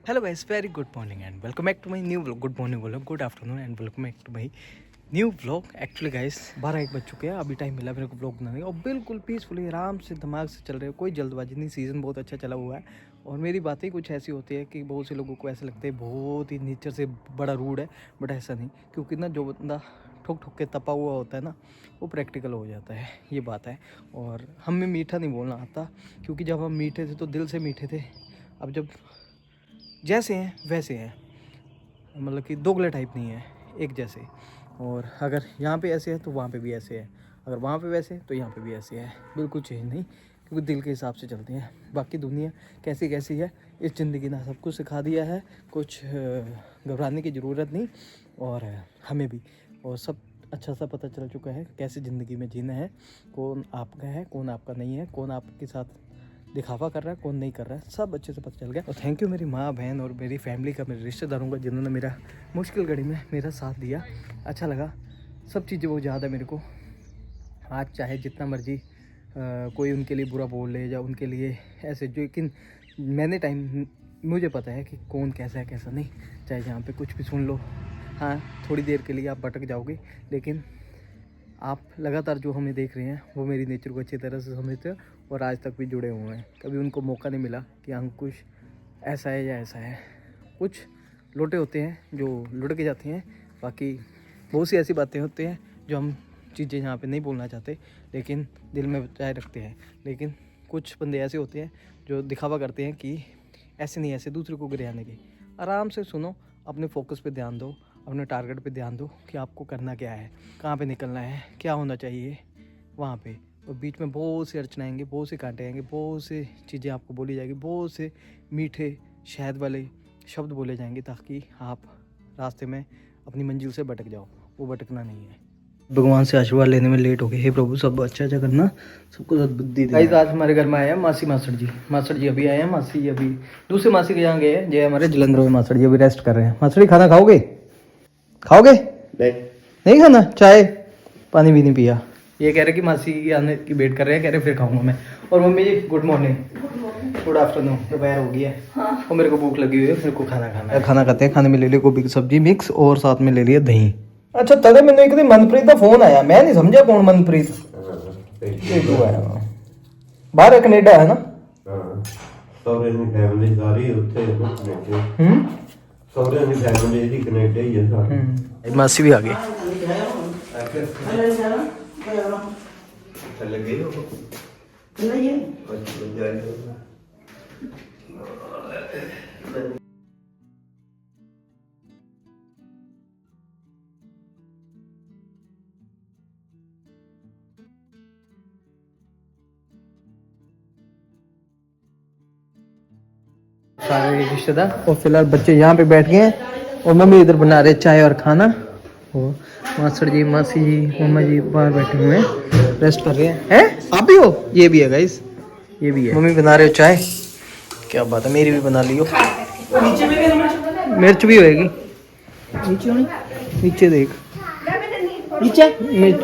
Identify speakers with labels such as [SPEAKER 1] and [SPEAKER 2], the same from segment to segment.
[SPEAKER 1] Hello guys, very good morning and welcome back to my new vlog. Good morning बोलो, good afternoon and welcome back to my new vlog. Actually guys 12-1 बज चुके हैं, अभी time मिला मेरे को vlog बनाने का और बिल्कुल पीसफुली आराम से दिमाग से चल रहे हो, कोई जल्दबाजी नहीं। सीज़न बहुत अच्छा चला हुआ है और मेरी बातें कुछ ऐसी होती है कि बहुत से लोगों को ऐसा लगता है बहुत ही नेचर से बड़ा रूड है, बट ऐसा नहीं। क्योंकि ना जो बंदा ठोक ठोक के तपा हुआ होता है ना, वो प्रैक्टिकल हो जाता है, ये बात है। और हमें मीठा नहीं बोलना आता, क्योंकि जब हम मीठे थे तो दिल से मीठे थे। अब जब जैसे हैं वैसे हैं, मतलब कि दोगले टाइप नहीं है, एक जैसे। और अगर यहाँ पे ऐसे है तो वहाँ पे भी ऐसे है, अगर वहाँ पे वैसे तो यहाँ पे भी ऐसे है, बिल्कुल चेंज नहीं। क्योंकि दिल के हिसाब से चलते हैं। बाकी दुनिया कैसी कैसी है, इस ज़िंदगी ने सब कुछ सिखा दिया है, कुछ घबराने की ज़रूरत नहीं। और हमें भी और सब अच्छा सा पता चल चुका है कैसे ज़िंदगी में जीना है, कौन आपका है कौन आपका नहीं है, कौन आपके साथ दिखावा कर रहा है कौन नहीं कर रहा है, सब अच्छे से पता चल गया। और थैंक यू मेरी माँ बहन और मेरी फैमिली का, मेरे रिश्तेदारों का, जिन्होंने मेरा मुश्किल घड़ी में मेरा साथ दिया। अच्छा लगा, सब चीज़ें वो याद है मेरे को। आज चाहे जितना मर्जी कोई उनके लिए बुरा बोल ले या उनके लिए ऐसे, जो लेकिन मैंने टाइम, मुझे पता है कि कौन कैसा है कैसा नहीं। चाहे जहाँ पे कुछ भी सुन लो, हाँ थोड़ी देर के लिए आप भटक जाओगे, लेकिन आप लगातार जो हमें देख रहे हैं वो मेरी नेचर को अच्छी तरह से समझते हैं और आज तक भी जुड़े हुए हैं। कभी उनको मौका नहीं मिला कि अंकुश ऐसा है या ऐसा है। कुछ लोटे होते हैं जो लुढ़क के जाते हैं, बाकी बहुत सी ऐसी बातें होती हैं जो हम चीज़ें यहाँ पे नहीं बोलना चाहते लेकिन दिल में बचाए रखते हैं। लेकिन कुछ बंदे ऐसे होते हैं जो दिखावा करते हैं कि ऐसे नहीं ऐसे, दूसरे को गिराने की। आराम से सुनो, अपने फोकस पे ध्यान दो, अपने टारगेट पे ध्यान दो कि आपको करना क्या है, कहाँ पे निकलना है, क्या होना चाहिए वहाँ पे। और बीच में बहुत से अड़चन आएंगे, बहुत से कांटे आएंगे, बहुत से चीज़ें आपको बोली जाएगी, बहुत से मीठे शहद वाले शब्द बोले जाएंगे, ताकि आप रास्ते में अपनी मंजिल से भटक जाओ। वो भटकना नहीं है। भगवान से आशीर्वाद लेने में लेट हो गए। हे प्रभु, सब अच्छा अच्छा करना, सबको सद्बुद्धि देना। गाइस आज हमारे घर में आए हैं मासी मास्टर जी अभी आए हैं। मासी जी अभी दूसरे मासी के यहाँ गए हैं, जो हमारे जलंधर में मास्टर जी अभी रेस्ट कर रहे हैं। मास्टर जी खाना खाओगे? खाओगे? नहीं खाना? चाय पानी भी नहीं पिया। ये कह रहे कि मासी की आने की वेट कर रहे हैं, कह रहे फिर खाऊंगा मैं। और मम्मी जी गुड मॉर्निंग। Good afternoon. दोपहर हो गई है और मेरे को भूख लगी हुई है, मेरे को खाना खाना है। खाना खाते हैं। खाने में ले लिया गोभी की सब्जी मिक्स और साथ में ले लिया दही। अच्छा तले मैंने एक दिन मनप्रीत का फोन आया, मैं नहीं समझा कौन मनप्रीत। बाहर है, कनेडा है ना?
[SPEAKER 2] ਸਹੁਰੇ ਦੀ ਫੈਮਿਲੀ ਸਾਰੀ ਉੱਥੇ ਹੈ ਨਾ ਕੈਨੇਡਾ। ਸਹੁਰੇ ਦੀ ਫੈਮਿਲੀ ਇਹਦੀ ਕੈਨੇਡਾ ਹੀ ਹੈ ਸਾਰੀ।
[SPEAKER 1] मासी भी आ गई।
[SPEAKER 2] ਥੱਲੇ ਗਏ ਹੋ ਨਹੀਂ ਹੈ।
[SPEAKER 1] सारे रिश्तेदार और फिलहाल बच्चे यहाँ पे बैठ गए हैं और मम्मी इधर बना रहे चाय और खाना। और मास्टर जी मासी जी मम्मा जी बाहर बैठे हुए हैं, रेस्ट कर रहे हैं। आप भी हो? ये भी है गाइस, ये भी है। मम्मी बना रहे हो चाय, क्या बात है। मेरी भी बना लियो। मिर्च भी होएगी नीचे, नीचे देख, नीचे मिर्च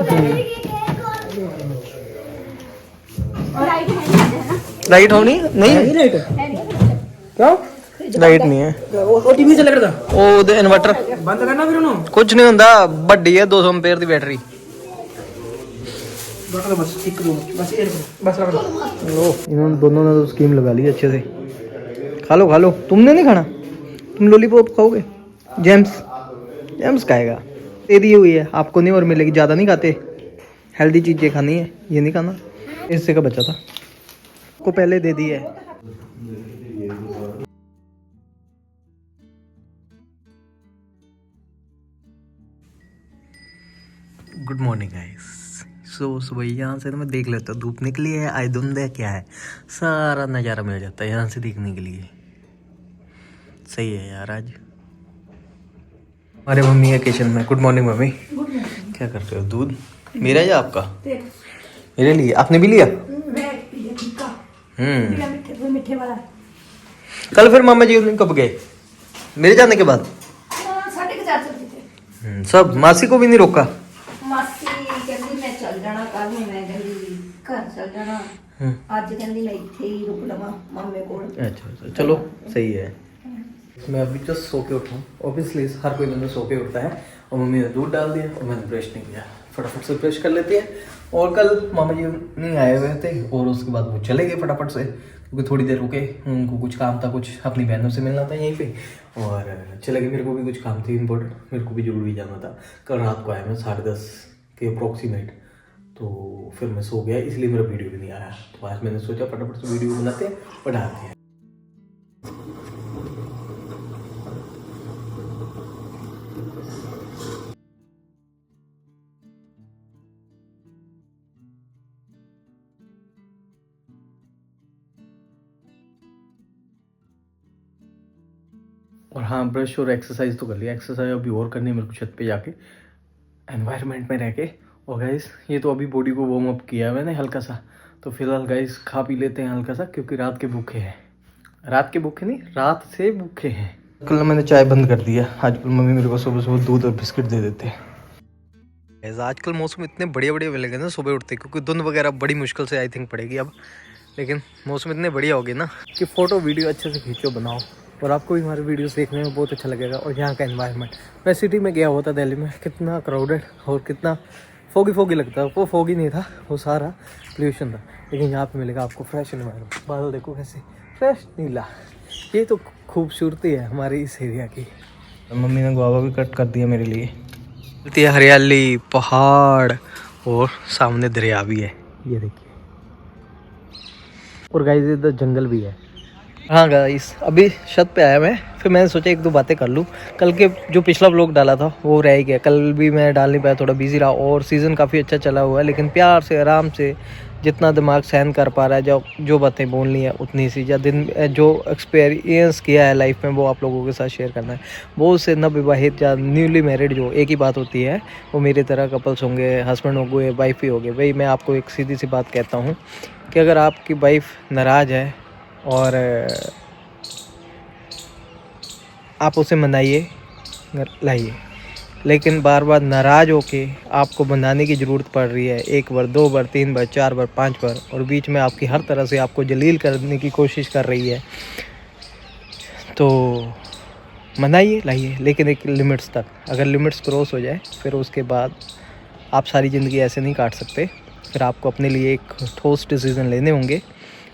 [SPEAKER 1] लाइट होनी नहीं, क्यों लाइट नहीं है? वो टीवी चल रहा था, वो इन्वर्टर बंद करना फिर उन्होंने। कुछ नहीं होता, बड़ी है 200 एम्पेयर की बैटरी। बस एक दो बस बस रख दो। इन्होंने दोनों ने तो स्कीम लगा ली अच्छे से। खा लो खा लो। तुमने नहीं खाना? तुम लॉलीपॉप खाओगे? जेम्स खाएगा। दे दी हुई है आपको, नहीं और मिलेगी। ज़्यादा नहीं खाते, हेल्दी चीज़ें खानी है, ये नहीं खाना। इससे का बचा था को पहले दे दी है। Good morning guys. सुबह यहाँ से तो मैं देख लेता हूँ धूप निकली है, आज धुंध है, क्या है, सारा नज़ारा मिल जाता है यहाँ से देखने के लिए। सही है यार। आज हमारे मम्मी है किचन में। Good morning mummy. क्या करते हो? दूध मेरा या आपका? मेरे लिए। आपने भी लिया? कल फिर मामा जी कब गए? मेरे जाने के बाद? सब मासी को भी नहीं रोका?
[SPEAKER 3] ਮਾਸੀ ਕਹਿੰਦੀ ਮੈਂ ਚੱਲ ਜਾਣਾ ਕੱਲ ਨੂੰ, ਮੈਂ ਕਹਿੰਦੀ ਘਰ ਚੱਲ ਜਾਣਾ, ਅੱਜ ਕਹਿੰਦੀ ਮੈਂ ਇੱਥੇ ਹੀ ਰੁਕ ਲਵਾਂ ਮਾਮੇ ਕੋਲ।
[SPEAKER 1] अच्छा चलो सही है। मैं अभी जस्ट सो के उठा हूँ। ऑब्वियसली हर कोई बंदा सो के उठता है, और मम्मी ने दूध डाल दिया और मैंने ब्रश नहीं किया। फटाफट से ब्रश कर लेते हैं। और कल मामा जी नहीं आए हुए थे और उसके बाद वो चले गए फटाफट से, क्योंकि थोड़ी देर रुके, उनको कुछ काम था, कुछ अपनी बहनों से मिलना था यहीं पे, और चले गए। मेरे को भी कुछ काम थी इम्पोर्टेंट, मेरे को भी जरूरी जाना था। कल रात को आया मैं 10:30 के अप्रोक्सीमेट, तो फिर मैं सो गया, इसलिए मेरा वीडियो भी नहीं आया। तो आज मैंने सोचा फटाफट से वीडियो बनाते हैं और डालते हैं। और हाँ, ब्रश और एक्सरसाइज तो कर लिया, एक्सरसाइज अभी और करनी है मेरे को छत पे जाके, एनवायरनमेंट में रह के। और गाइस ये तो अभी बॉडी को वार्म अप किया है मैंने हल्का सा, तो फिलहाल गाइस खा पी लेते हैं हल्का सा, क्योंकि रात के भूखे हैं। रात के भूखे नहीं, रात से भूखे हैं। कल मैंने चाय बंद कर दिया, आजकल मम्मी मेरे को सुबह सुबह दूध और बिस्किट दे देते हैं। आजकल मौसम इतने बढ़िया बढ़िया मिलेंगे ना सुबह उठते, क्योंकि धुंध वगैरह बड़ी मुश्किल से आई थिंक पड़ेगी अब, लेकिन मौसम इतने बढ़िया हो गए ना कि फ़ोटो वीडियो अच्छे से खींचो, बनाओ, और आपको भी हमारे वीडियोस देखने में बहुत अच्छा लगेगा। और यहाँ का एनवायरनमेंट, मैं सिटी में गया हुआ था दिल्ली में, कितना क्राउडेड और कितना फोगी लगता है। वो फोगी नहीं था, वो सारा पोल्यूशन था, लेकिन यहाँ पे मिलेगा आपको फ्रेश एनवायरनमेंट। बादल देखो कैसे फ्रेश नीला, ये तो खूबसूरती है हमारी इस एरिया की। मम्मी ने गुआवा भी कट कर दिया मेरे लिए। हरियाली, पहाड़ और सामने दरिया भी है, ये देखिए। और गाइस इधर जंगल भी है। हाँ गाइस, अभी छत पे आया मैं, फिर मैंने सोचा एक दो बातें कर लूँ। कल के जो पिछला व्लॉग डाला था वो रह गया, कल भी मैं डाल नहीं पाया, थोड़ा बिजी रहा। और सीज़न काफ़ी अच्छा चला हुआ है, लेकिन प्यार से आराम से जितना दिमाग सहन कर पा रहा है, जो बातें बोलनी है उतनी सी, या दिन जो एक्सपीरियंस किया है लाइफ में वो आप लोगों के साथ शेयर करना है। बहुत से नवविवाहित या न्यूली मैरिड, जो एक ही बात होती है, वो मेरी तरह कपल्स होंगे, हस्बैंड हो गए, वाइफ ही हो गए। भाई मैं आपको एक सीधी सी बात कहता हूँ कि अगर आपकी वाइफ नाराज़ है और आप उसे मनाइए, लाइए, लेकिन बार बार नाराज़ होके आपको मनाने की ज़रूरत पड़ रही है, 1 बार 2 बार 3 बार 4 बार 5 बार, और बीच में आपकी हर तरह से आपको जलील करने की कोशिश कर रही है, तो मनाइए, लाइए, लेकिन एक लिमिट्स तक। अगर लिमिट्स क्रॉस हो जाए फिर उसके बाद आप सारी ज़िंदगी ऐसे नहीं काट सकते। फिर आपको अपने लिए एक ठोस डिसीज़न लेने होंगे,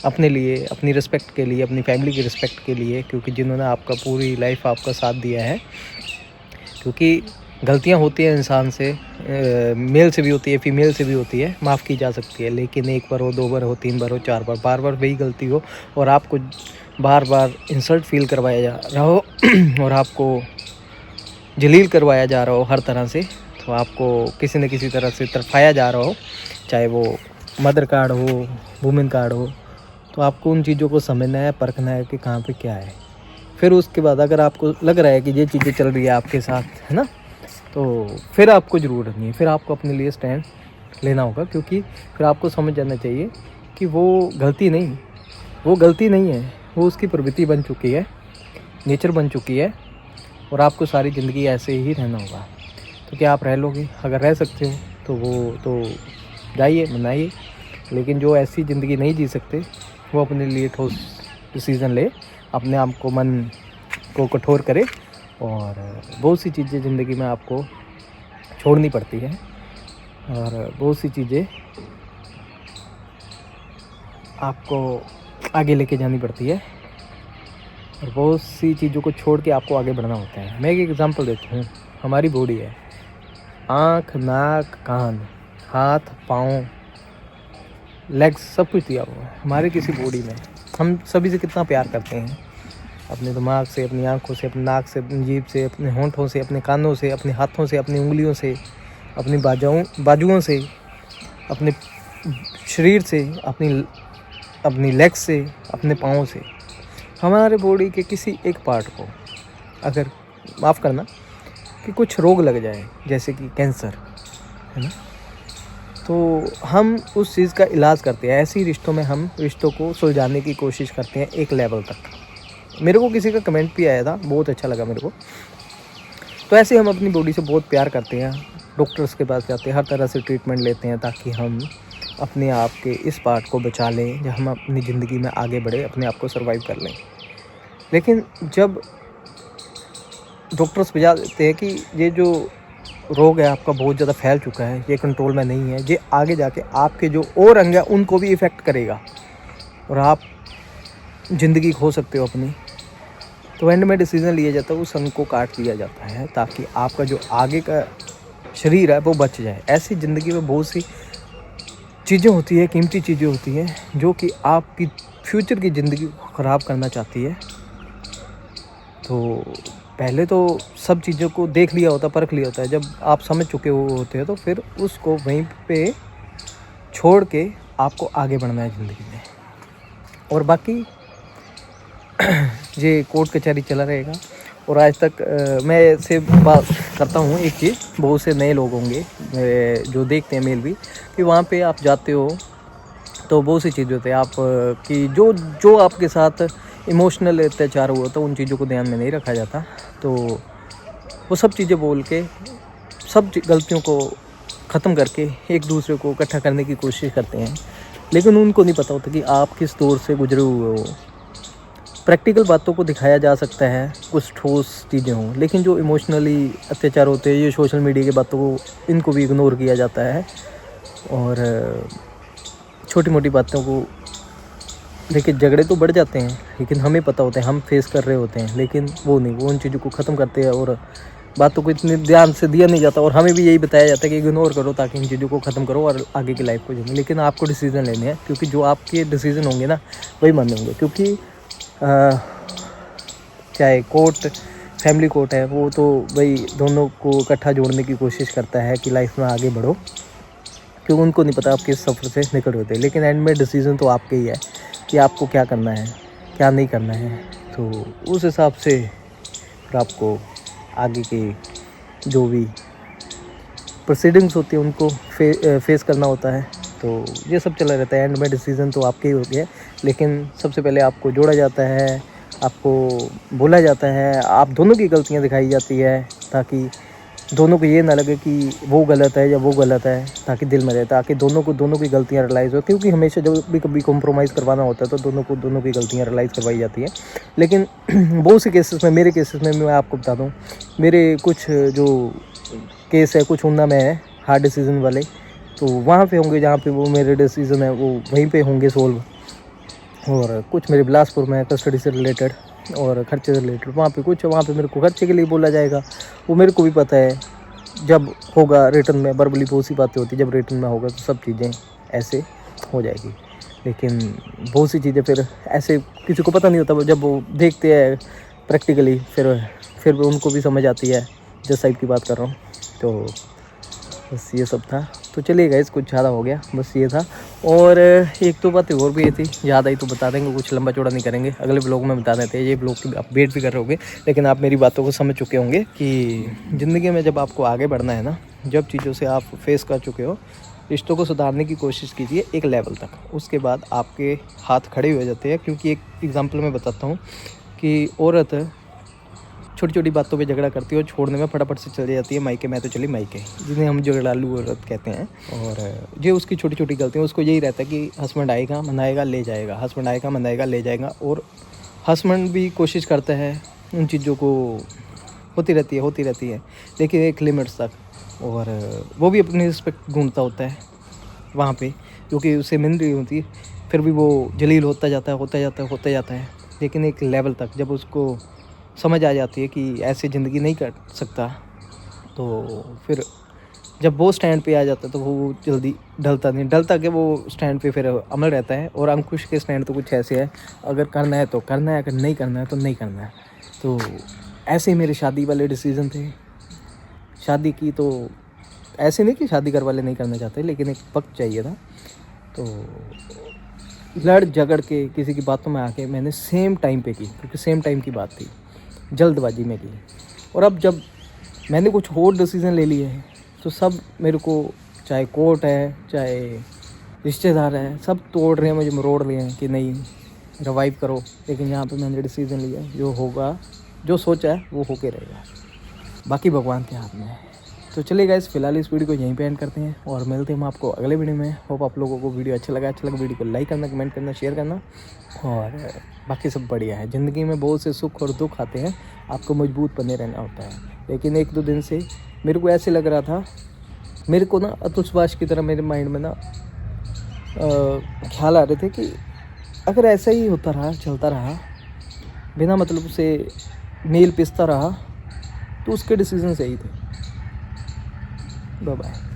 [SPEAKER 1] अपने लिए, अपनी रिस्पेक्ट के लिए, अपनी फैमिली की रिस्पेक्ट के लिए, क्योंकि जिन्होंने आपका पूरी लाइफ आपका साथ दिया है। क्योंकि गलतियां होती हैं इंसान से, मेल से भी होती है, फीमेल से भी होती है, माफ़ की जा सकती है, लेकिन 1 बार हो, 2 बार हो, 3 बार हो, 4 बार, बार बार वही गलती हो और आपको बार बार इंसल्ट फील करवाया जा रहा हो और आपको जलील करवाया जा रहा हो हर तरह से, तो आपको किसी न किसी तरह से तरफाया जा रहा हो, चाहे वो मदर कार्ड हो, वुमेन कार्ड हो, तो आपको उन चीज़ों को समझना है, परखना है कि कहाँ पे क्या है। फिर उसके बाद अगर आपको लग रहा है कि ये चीज़ें चल रही है आपके साथ, है ना, तो फिर आपको ज़रूरत नहीं है, फिर आपको अपने लिए स्टैंड लेना होगा। क्योंकि फिर आपको समझ जाना चाहिए कि वो गलती नहीं है, वो उसकी प्रवृत्ति बन चुकी है, नेचर बन चुकी है, और आपको सारी ज़िंदगी ऐसे ही रहना होगा। तो क्या आप रह लोगे? अगर रह सकते हो तो वो तो जाइए, मनाइए, लेकिन जो ऐसी ज़िंदगी नहीं जी सकते वो अपने लिए ठोस डिसीज़न ले, अपने आप को, मन को कठोर करे। और बहुत सी चीज़ें ज़िंदगी में आपको छोड़नी पड़ती हैं, और बहुत सी चीज़ें आपको आगे लेके जानी पड़ती है, और बहुत सी चीज़ों को छोड़ के आपको आगे बढ़ना होता है। मैं एक एग्जांपल देता हूँ, हमारी बॉडी है, आँख, नाक, कान, हाथ, पाँव, लेग्स, सब कुछ दिया हुआ है हमारे किसी बॉडी में। हम सभी से कितना प्यार करते हैं, अपने दिमाग से, अपनी आँखों से, अपनी नाक से, अपनी जीभ से, अपने होंठों से, अपने कानों से, अपने हाथों से, अपनी उंगलियों से, अपनी बाजुओं से, अपने शरीर से, अपनी लेग्स से, अपने पाँव से। हमारे बॉडी के किसी एक पार्ट को अगर, माफ़ करना, कि कुछ रोग लग जाए, जैसे कि कैंसर, है ना, तो हम उस चीज़ का इलाज करते हैं। ऐसे ही रिश्तों में हम रिश्तों को सुलझाने की कोशिश करते हैं एक लेवल तक। मेरे को किसी का कमेंट भी आया था, बहुत अच्छा लगा मेरे को। तो ऐसे हम अपनी बॉडी से बहुत प्यार करते हैं, डॉक्टर्स के पास जाते हैं, हर तरह से ट्रीटमेंट लेते हैं, ताकि हम अपने आप के इस पार्ट को बचा लें, जब हम अपनी ज़िंदगी में आगे बढ़े, अपने आप को सर्वाइव कर लें। लेकिन जब डॉक्टर्स बता देते हैं कि ये जो रोग है आपका बहुत ज़्यादा फैल चुका है, ये कंट्रोल में नहीं है, ये आगे जाके आपके जो और अंग है उनको भी इफ़ेक्ट करेगा और आप ज़िंदगी खो सकते हो अपनी। तो एंड में डिसीज़न लिया जाता है उस अंग को काट दिया जाता है ताकि आपका जो आगे का शरीर है वो बच जाए। ऐसी ज़िंदगी में बहुत सी चीज़ें होती है, कीमती चीज़ें होती हैं जो कि आपकी फ्यूचर की ज़िंदगी को ख़राब करना चाहती है। तो पहले तो सब चीज़ों को देख लिया होता, परख लिया होता है, जब आप समझ चुके होते हैं तो फिर उसको वहीं पे छोड़ के आपको आगे बढ़ना है ज़िंदगी में। और बाकी ये कोर्ट कचहरी चला रहेगा। और आज तक मैं से बात करता हूँ एक चीज़, बहुत से नए लोग होंगे जो देखते हैं मेल भी, कि वहाँ पे आप जाते हो तो बहुत सी चीज़ें होती है आप कि जो आपके साथ इमोशनल अत्याचार हुआ तो उन चीज़ों को ध्यान में नहीं रखा जाता। तो वो सब चीज़ें बोल के सब गलतियों को ख़त्म करके एक दूसरे को इकट्ठा करने की कोशिश करते हैं, लेकिन उनको नहीं पता होता कि आप किस दौर से गुजरे हुए हो। प्रैक्टिकल बातों को दिखाया जा सकता है, कुछ ठोस चीज़ें हों, लेकिन जो इमोशनली अत्याचार होते हैं, ये सोशल मीडिया की बातों को इनको भी इग्नोर किया जाता है और छोटी मोटी बातों को लेकिन झगड़े तो बढ़ जाते हैं, लेकिन हमें पता होता है, हम फेस कर रहे होते हैं, लेकिन वो नहीं, वो उन चीज़ों को ख़त्म करते हैं और बातों को इतने ध्यान से दिया नहीं जाता। और हमें भी यही बताया जाता है कि इग्नोर करो ताकि इन चीज़ों को ख़त्म करो और आगे की लाइफ को जिए। लेकिन आपको डिसीज़न लेने हैं, क्योंकि जो आपके डिसीज़न होंगे ना वही मान्य होंगे। क्योंकि चाहे कोर्ट फैमिली कोर्ट है, वो तो भाई दोनों को इकट्ठा जोड़ने की कोशिश करता है कि लाइफ में आगे बढ़ो, क्योंकि उनको नहीं पता आप किस सफ़र से निकल रहे थे। लेकिन एंड में डिसीज़न तो आपके ही है कि आपको क्या करना है, क्या नहीं करना है। तो उस हिसाब से फिर आपको आगे के जो भी प्रोसीडिंग्स होती हैं उनको फेस करना होता है। तो ये सब चला रहता है, एंड में डिसीज़न तो आपके ही होते हैं। लेकिन सबसे पहले आपको जोड़ा जाता है, आपको बोला जाता है, आप दोनों की गलतियाँ दिखाई जाती है ताकि दोनों को ये ना लगे कि वो गलत है या वो गलत है, ताकि दिल में रहे, ताकि दोनों की गलतियाँ रियलाइज़ हो। क्योंकि हमेशा जब भी कभी कॉम्प्रोमाइज़ करवाना होता है तो दोनों की गलतियाँ रियलाइज़ करवाई जाती हैं। लेकिन बहुत से केसेस में, मेरे केसेस में मैं आपको बता दूँ, मेरे कुछ जो केस है कुछ उन्ना में है हार्ड डिसीज़न वाले, तो वहाँ पे होंगे जहाँ पे वो मेरे डिसीज़न है वो वहीं पे होंगे सोल्व। और कुछ मेरे बिलासपुर में कस्टडी से रिलेटेड और खर्चे से रिलेटेड, वहाँ पे मेरे को खर्चे के लिए बोला जाएगा, वो मेरे को भी पता है। जब होगा रिटर्न में, वर्बली बहुत सी बातें होती है, जब रिटर्न में होगा तो सब चीज़ें ऐसे हो जाएगी। लेकिन बहुत सी चीज़ें फिर ऐसे किसी को पता नहीं होता, जब वो देखते हैं प्रैक्टिकली फिर उनको भी समझ आती है। जज साहिब की बात कर रहा हूँ। तो बस ये सब था। तो चलिए गाइस, कुछ ज़्यादा हो गया, बस ये था। और एक तो बात और भी ये थी, याद आई तो बता देंगे, कुछ लंबा चौड़ा नहीं करेंगे, अगले ब्लॉग में बता देते हैं। ये ब्लॉग की आप वेट भी कर रहे होंगे, लेकिन आप मेरी बातों को समझ चुके होंगे कि ज़िंदगी में जब आपको आगे बढ़ना है ना, जब चीज़ों से आप फेस कर चुके हो, रिश्तों को सुधारने की कोशिश कीजिए एक लेवल तक, उसके बाद आपके हाथ खड़े हो जाते हैं। क्योंकि एक एग्ज़ाम्पल मैं बताता हूँ कि औरत छोटी छोटी बातों पे झगड़ा करती है और छोड़ने में फटाफट से चली जाती है मायके, मैं तो चली मायके, जिन्हें हम झगड़ालू औरत कहते हैं। और ये उसकी छोटी छोटी गलतियाँ, उसको यही रहता है कि हस्बैंड आएगा मनाएगा ले जाएगा, हस्बैंड आएगा मनाएगा ले जाएगा। और हस्बैंड भी कोशिश करता है उन चीज़ों को, होती रहती है, लेकिन एक लिमिट्स तक। और वो भी अपनी रिस्पेक्ट ढूंढता होता है वहाँ पे, क्योंकि उसे मिल रही होती है, फिर भी वो जलील होता जाता है। लेकिन एक लेवल तक जब उसको समझ आ जाती है कि ऐसे ज़िंदगी नहीं कर सकता, तो फिर जब वो स्टैंड पे आ जाता है तो वो जल्दी ढलता कि वो स्टैंड पे फिर अमल रहता है। और अंकुश के स्टैंड तो कुछ ऐसे है, अगर करना है तो करना है, अगर नहीं करना है तो नहीं करना है। तो ऐसे ही मेरे शादी वाले डिसीज़न थे। शादी की तो ऐसे नहीं कि शादी घर वाले नहीं करना चाहते, लेकिन एक वक्त चाहिए था। तो लड़ झगड़ के किसी की बातों में आके मैंने सेम टाइम पे की, क्योंकि सेम टाइम की बात थी, जल्दबाजी में की। और अब जब मैंने कुछ और डिसीज़न ले लिए हैं तो सब मेरे को, चाहे कोर्ट है चाहे रिश्तेदार है, सब तोड़ रहे हैं, मुझे मरोड़ रहे हैं कि नहीं रिवाइव करो। लेकिन यहाँ पे मैंने डिसीज़न लिया, जो होगा, जो सोचा है वो होके रहेगा, बाकी भगवान के हाथ में है। तो चलिए गाइस, फिलहाल इस वीडियो को यहीं पे एंड करते हैं और मिलते हैं हम आपको अगले वीडियो में। होप आप लोगों को वीडियो अच्छा लगा वीडियो को लाइक करना, कमेंट करना, शेयर करना और बाकी सब बढ़िया है। ज़िंदगी में बहुत से सुख और दुख आते हैं, आपको मजबूत बने रहना होता है। लेकिन 1-2 दिन से मेरे को ऐसे लग रहा था, मेरे को ना अतुल सुभाष की तरह मेरे माइंड में ना ख्याल आ रहे थे कि अगर ऐसा ही होता रहा, चलता रहा, बिना मतलब से मेल पिसता रहा, तो उसके डिसीजन सही थे। Bye bye.